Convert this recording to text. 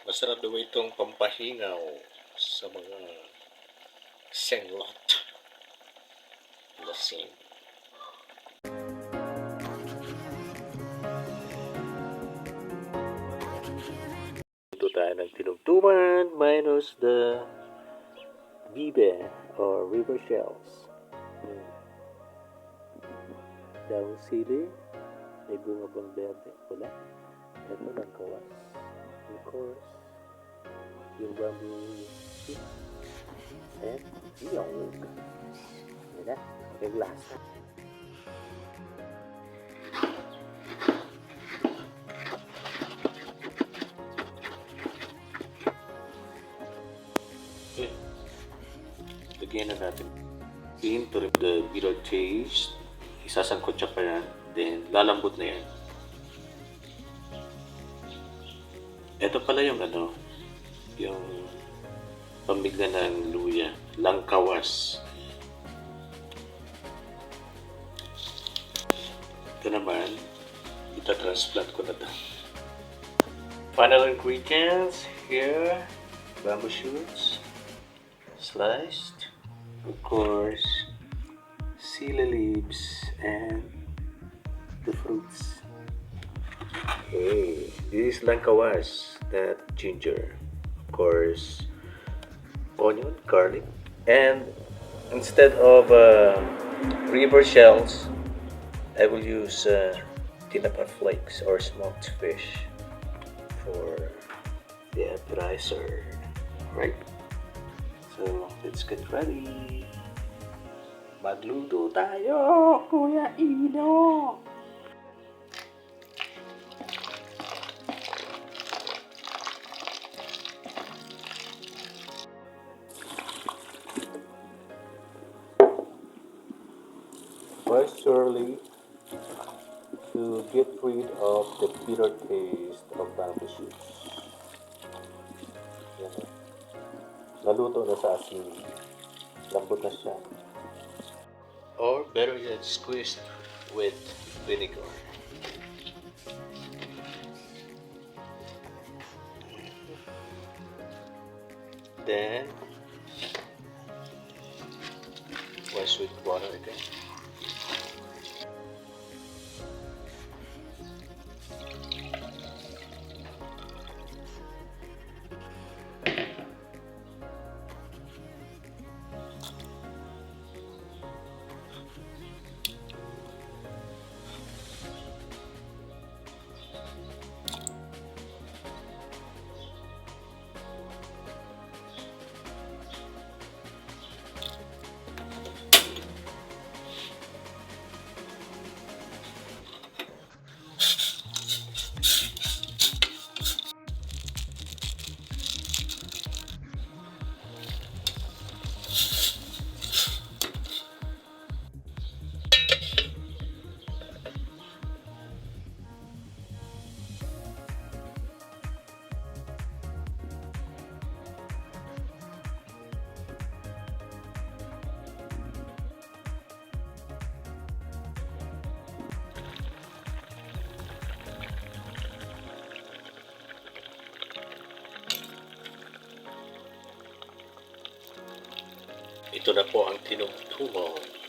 Masarap daw itong pampahingaw sa mga senglot. Lasing. Ito tayo ng tinumtuman minus the bibe or river shells. Daong sili, may bunga bang berde, wala. Ito ng kawas. Of course, yung bamboo shoot and yolk. Yan na, yung lasa. Okay. Lagyan na natin. In to the bitter taste. Isasangkot siya pa yan. Then, lalambot na yan. Ito pala yung yung pamigla ng luya. Langkawas. Ito naman, ita-transplant ko na ito. Final ingredients here. Bamboo shoots. Sliced. Of course, sili leaves and the fruits. Okay, this is langkawas, that ginger, of course, onion, garlic, and instead of river shells, I will use tinapa flakes or smoked fish for the appetizer. Right? So let's get ready. Magluto tayo, Kuya Ino! First, surely, to get rid of the bitter taste of bamboo shoots. Yan. Naluto na sa asin. Lambot na siya. Or better yet, squeezed with vinegar. Then, wash with water again. Ito na po ang tinumtumon.